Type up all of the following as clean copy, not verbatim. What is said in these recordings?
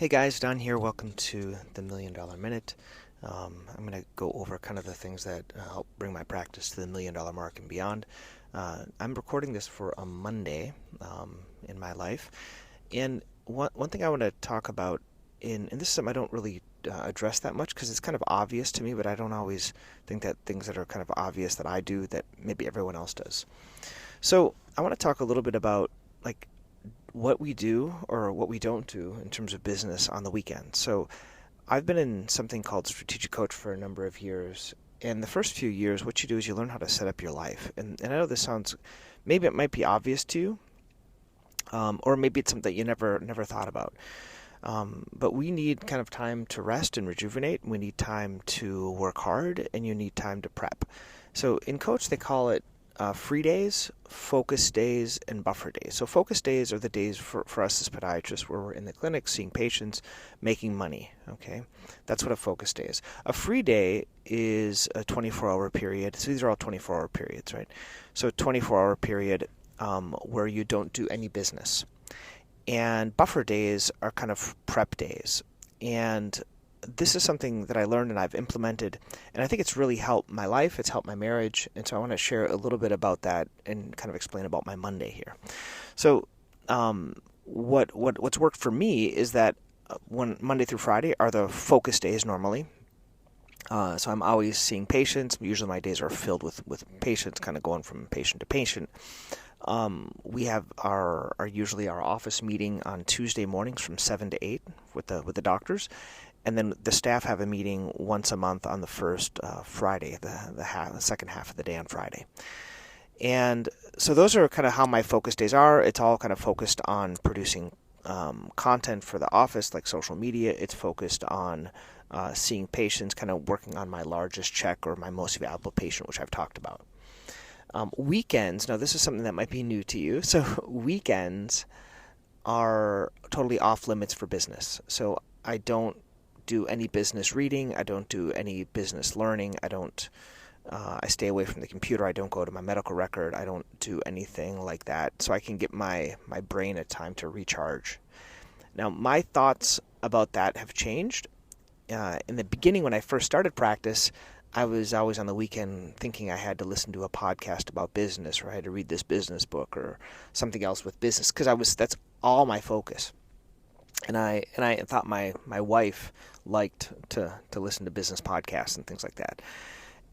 Hey guys, Don here. Welcome to the Million Dollar Minute. I'm going to go over kind of the things that help bring my practice to the $1,000,000 mark and beyond. I'm recording this for a Monday in my life. And one thing I want to talk about, and this is something I don't really address that much because it's kind of obvious to me, but I don't always think that things that are kind of obvious that I do that maybe everyone else does. So I want to talk a little bit about like what we do or what we don't do in terms of business on the weekend. So I've been in something called strategic coach for a number of years. And the first few years, what you do is you learn how to set up your life. And I know this sounds, maybe it might be obvious to you, or maybe it's something that you never thought about. But we need kind of time to rest and rejuvenate. We need time to work hard, and you need time to prep. So in coach, they call it free days, focus days, and buffer days. So focus days are the days for us as podiatrists where we're in the clinic seeing patients, making money. Okay, that's what a focus day is. A free day is a 24-hour period. So these are all 24-hour periods, right? So a 24-hour period where you don't do any business. And buffer days are kind of prep days. And this is something that I learned and I've implemented, and I think it's really helped my life, it's helped my marriage, and so I want to share a little bit about that and kind of explain about my Monday here. So what's worked for me is that when Monday through Friday are the focus days normally. So I'm always seeing patients. Usually my days are filled with patients, kind of going from patient to patient. We have usually our office meeting on Tuesday mornings from 7 to 8 with the doctors. And then the staff have a meeting once a month on the first Friday, the second half of the day on Friday. And so those are kind of how my focus days are. It's all kind of focused on producing content for the office, like social media. It's focused on seeing patients, kind of working on my largest check or my most valuable patient, which I've talked about. Weekends, now this is something that might be new to you. So weekends are totally off limits for business. So I don't do any business reading. I don't do any business learning. I stay away from the computer. I don't go to my medical record. I don't do anything like that. So I can get my brain a time to recharge. Now, my thoughts about that have changed. In the beginning, when I first started practice, I was always on the weekend thinking I had to listen to a podcast about business, or I had to read this business book or something else with business, because that's all my focus. And I thought my wife liked to listen to business podcasts and things like that.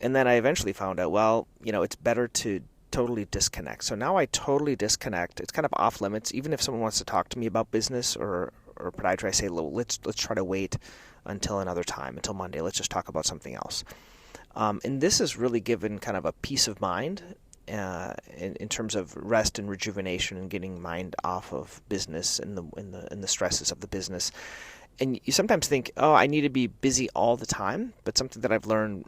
And then I eventually found out, well, it's better to totally disconnect. So now I totally disconnect. It's kind of off limits. Even if someone wants to talk to me about business or podiatry, I say, let's try to wait until another time, until Monday. Let's just talk about something else. And this has really given kind of a peace of mind in terms of rest and rejuvenation and getting mind off of business and the stresses of the business. And you sometimes think, oh, I need to be busy all the time. But something that I've learned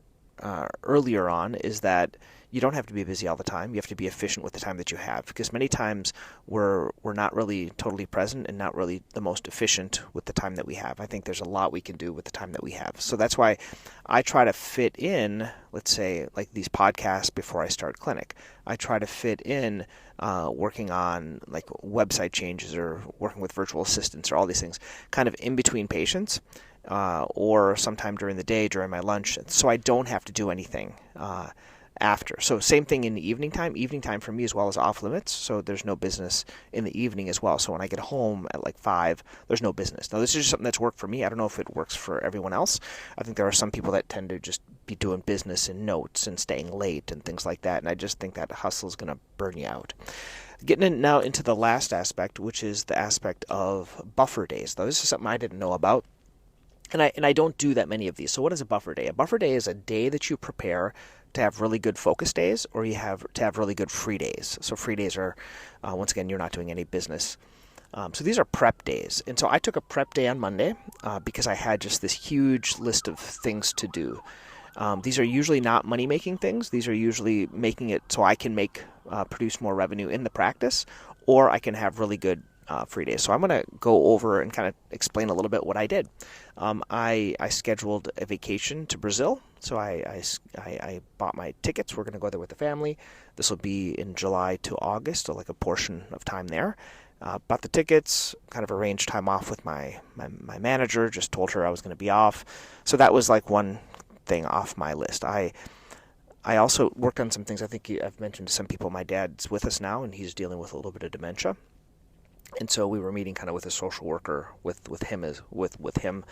earlier on is that you don't have to be busy all the time. You have to be efficient with the time that you have, because many times we're not really totally present and not really the most efficient with the time that we have. I think there's a lot we can do with the time that we have. So that's why I try to fit in, let's say, like these podcasts before I start clinic. I try to fit in working on like website changes or working with virtual assistants or all these things kind of in between patients. Or sometime during the day, during my lunch, so I don't have to do anything after. So same thing in the evening time. Evening time for me as well is off limits, so there's no business in the evening as well. So when I get home at like 5, there's no business. Now this is just something that's worked for me. I don't know if it works for everyone else. I think there are some people that tend to just be doing business and notes and staying late and things like that, and I just think that hustle is going to burn you out. Getting now into the last aspect, which is the aspect of buffer days. Now this is something I didn't know about. And I don't do that many of these. So what is a buffer day? A buffer day is a day that you prepare to have really good focus days, or you have to have really good free days. So free days are, once again, you're not doing any business. So these are prep days. And so I took a prep day on Monday because I had just this huge list of things to do. These are usually not money-making things. These are usually making it so I can produce more revenue in the practice, or I can have really good free days. So I'm going to go over and kind of explain a little bit what I did. I scheduled a vacation to Brazil. So I bought my tickets. We're going to go there with the family. This will be in July to August, so like a portion of time there. Bought the tickets, kind of arranged time off with my manager, just told her I was going to be off. So that was like one thing off my list. I also worked on some things. I think I've mentioned to some people, my dad's with us now, and he's dealing with a little bit of dementia. And so we were meeting kind of with a social worker with him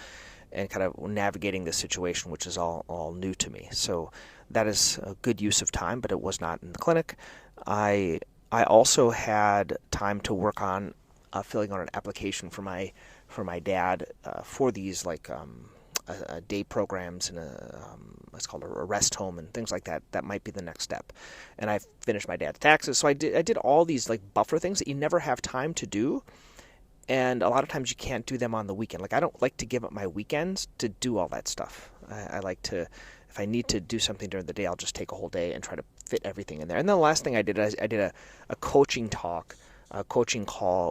and kind of navigating the situation, which is all new to me. So that is a good use of time, but it was not in the clinic. I also had time to work on filling out an application for my dad for these day programs and it's called a rest home and things like that. That might be the next step. And I finished my dad's taxes, so I did all these like buffer things that you never have time to do, and a lot of times you can't do them on the weekend. Like I don't like to give up my weekends to do all that stuff. I like to, if I need to do something during the day, I'll just take a whole day and try to fit everything in there. And then the last thing I did a coaching call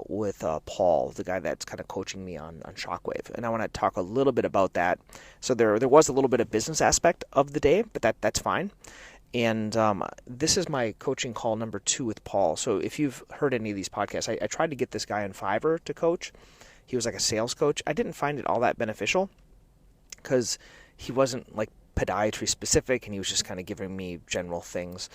with Paul, the guy that's kind of coaching me on Shockwave. And I want to talk a little bit about that. So there was a little bit of business aspect of the day, but that's fine. And this is my coaching call number 2 with Paul. So if you've heard any of these podcasts, I tried to get this guy on Fiverr to coach. He was like a sales coach. I didn't find it all that beneficial because he wasn't like podiatry specific, and he was just kind of giving me general things.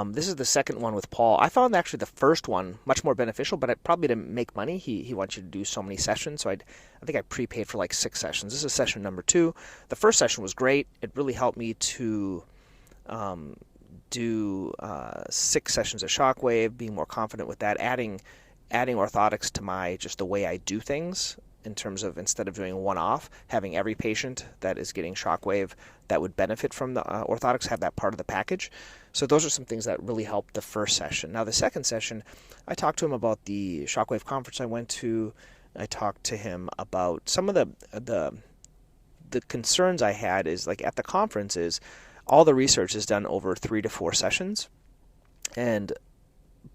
This is the second one with Paul. I found actually the first one much more beneficial, but probably didn't make money. He wants you to do so many sessions, so I think I prepaid for like 6 sessions. This is session number 2. The first session was great. It really helped me to do 6 sessions of Shockwave, being more confident with that, adding orthotics to just the way I do things, in terms of instead of doing one-off, having every patient that is getting Shockwave that would benefit from the orthotics have that part of the package. So those are some things that really helped the first session. Now the second session, I talked to him about the Shockwave conference I went to. I talked to him about some of the concerns I had is like at the conferences, all the research is done over 3 to 4 sessions,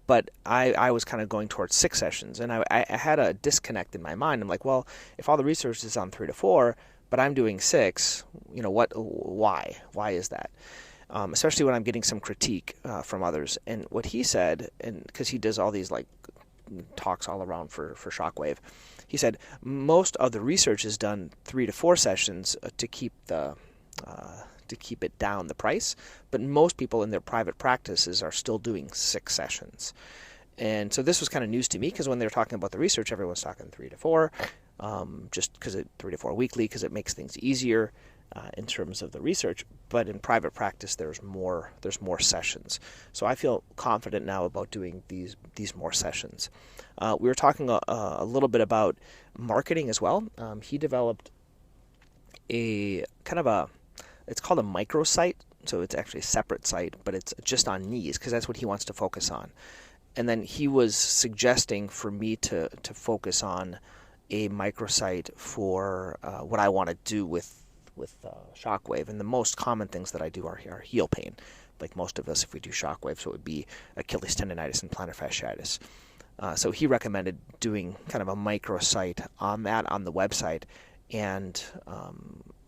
but I was kind of going towards 6 sessions, and I had a disconnect in my mind. I'm like, well, if all the research is on 3 to 4, but I'm doing 6, why is that? Especially when I'm getting some critique from others. And what he said, and because he does all these like talks all around for Shockwave, he said most of the research is done 3 to 4 sessions to keep it down the price, but most people in their private practices are still doing 6 sessions. And so this was kind of news to me, because when they were talking about the research, everyone's talking 3 to 4, just because 3 to 4 weekly, because it makes things easier in terms of the research. But in private practice, there's more sessions. So I feel confident now about doing these more sessions. We were talking a little bit about marketing as well. He developed a kind of it's called a microsite, so it's actually a separate site, but it's just on knees, because that's what he wants to focus on. And then he was suggesting for me to focus on a microsite for what I want to do with Shockwave. And the most common things that I do are heel pain, like most of us if we do Shockwave, so it would be Achilles tendonitis and plantar fasciitis. So he recommended doing kind of a microsite on that on the website, and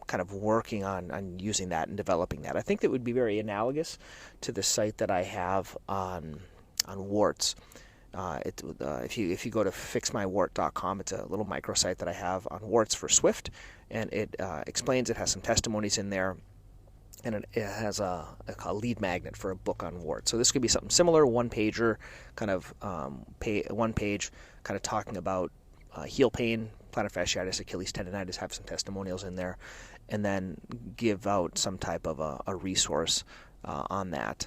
kind of working on using that and developing that. I think that would be very analogous to the site that I have on warts. If you go to fixmywart.com, it's a little microsite that I have on warts for Swift, and it explains, it has some testimonies in there, and it has a lead magnet for a book on warts. So this could be something similar, one-pager, kind of one page, kind of talking about heel pain, plantar fasciitis, Achilles tendonitis, have some testimonials in there, and then give out some type of a resource on that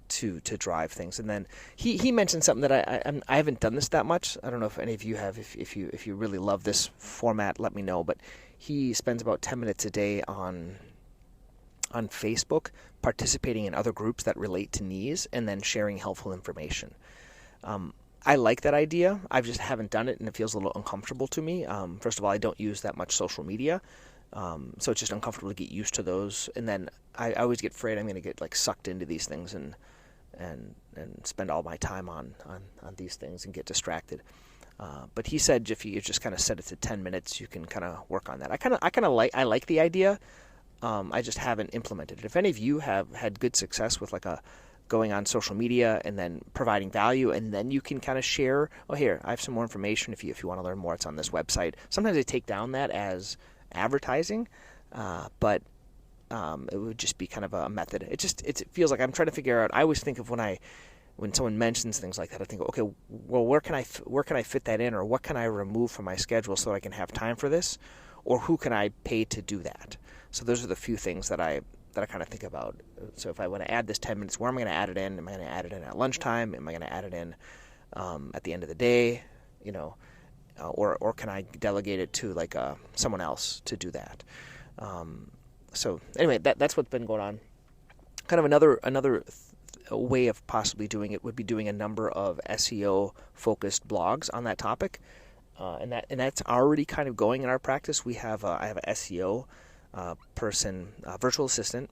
to drive things. And then he mentioned something that I haven't done this that much. I don't know if any of you have. If you really love this format, let me know. But he spends about 10 minutes a day on Facebook, participating in other groups that relate to knees, and then sharing helpful information. I like that idea. I just haven't done it, and it feels a little uncomfortable to me. First of all, I don't use that much social media, so it's just uncomfortable to get used to those. And then I always get afraid I'm going to get like sucked into these things and spend all my time on these things and get distracted. But he said if you just kind of set it to 10 minutes, you can kind of work on that. I like the idea. I just haven't implemented it. If any of you have had good success with like a going on social media and then providing value, and then you can kind of share, oh, here, I have some more information if you want to learn more, it's on this website. Sometimes they take down that as advertising, but it would just be kind of a method. It feels like I'm trying to figure out, I always think of when someone mentions things like that, I think, okay, well, where can I fit that in, or what can I remove from my schedule so that I can have time for this, or who can I pay to do that? So those are the few things that I kind of think about. So if I want to add this 10 minutes, where am I going to add it in? Am I going to add it in at lunchtime? Am I going to add it in at the end of the day? Or can I delegate it to like someone else to do that? So anyway, that's what's been going on. Kind of another way of possibly doing it would be doing a number of SEO focused blogs on that topic, and that's already kind of going in our practice. I have an SEO person, virtual assistant,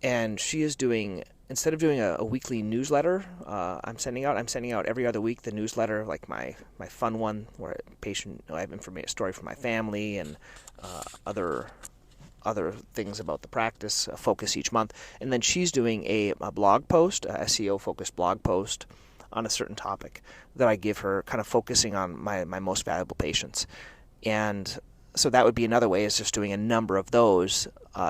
and she is doing, instead of doing a weekly newsletter, I'm sending out every other week the newsletter, like my fun one where I have a story from my family and other things about the practice, a focus each month. And then she's doing a blog post, a SEO-focused blog post on a certain topic that I give her, kind of focusing on my most valuable patients. And so that would be another way, is just doing a number of those,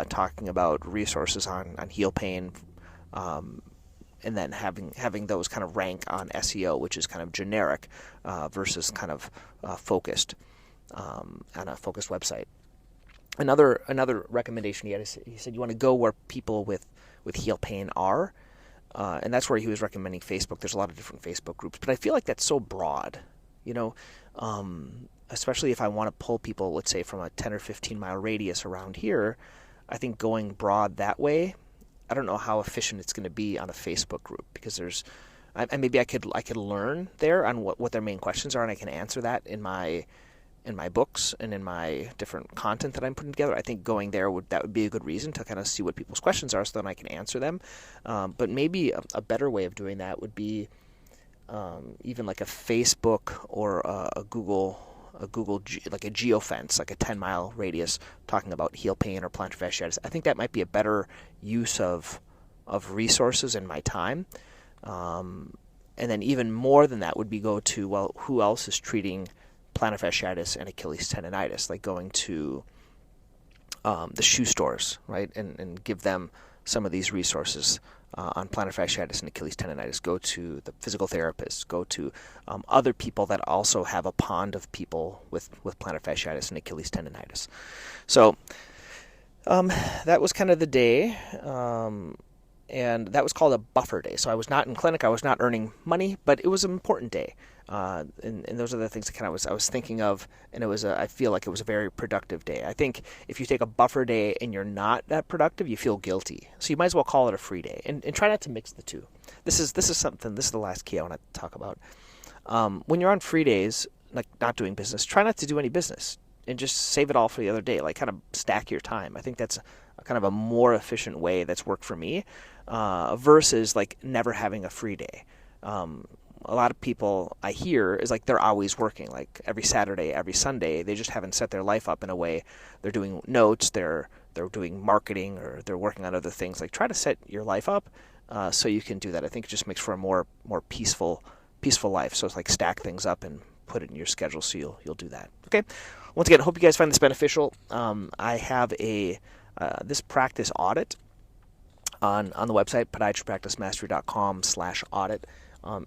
talking about resources on heel pain, and then having those kind of rank on SEO, which is kind of generic, versus kind of focused on a focused website. Another recommendation he had is, he said you want to go where people with heel pain are, and that's where he was recommending Facebook. There's a lot of different Facebook groups, but I feel like that's so broad, especially if I want to pull people, let's say, from a 10 or 15 mile radius around here. I think going broad that way, I don't know how efficient it's going to be on a Facebook group, because maybe I could learn there on what their main questions are, and I can answer that in my books and in my different content that I'm putting together. I think going there would be a good reason to kind of see what people's questions are, so then I can answer them. But maybe a better way of doing that would be even like a Facebook or a Google like a geofence, like a 10-mile radius, talking about heel pain or plantar fasciitis. I think that might be a better use of resources and my time. And then even more than that would be go to, well, who else is treating plantar fasciitis and Achilles tendonitis, like going to the shoe stores, right, and give them some of these resources on plantar fasciitis and Achilles tendonitis. Go to the physical therapists. Go to other people that also have a pond of people with plantar fasciitis and Achilles tendonitis. So that was kind of the day, and that was called a buffer day. So I was not in clinic. I was not earning money, but it was an important day. And those are the things that I was thinking of, and I feel like it was a very productive day. I think if you take a buffer day and you're not that productive, you feel guilty. So you might as well call it a free day, and try not to mix the two. This is the last key I want to talk about. When you're on free days, like not doing business, try not to do any business, and just save it all for the other day. Like kind of stack your time. I think that's kind of a more efficient way that's worked for me, versus like never having a free day. A lot of people I hear is like they're always working, like every Saturday, every Sunday. They just haven't set their life up in a way. They're doing notes, they're doing marketing, or they're working on other things. Like try to set your life up so you can do that. I think it just makes for a more peaceful life. So it's like stack things up and put it in your schedule, so you'll do that. Okay. Once again, hope you guys find this beneficial. I have this practice audit on the website, podiatrypracticemastery.com/audit.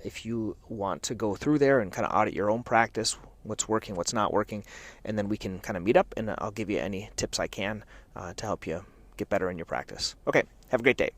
If you want to go through there and kind of audit your own practice, what's working, what's not working, and then we can kind of meet up, and I'll give you any tips I can to help you get better in your practice. Okay, have a great day.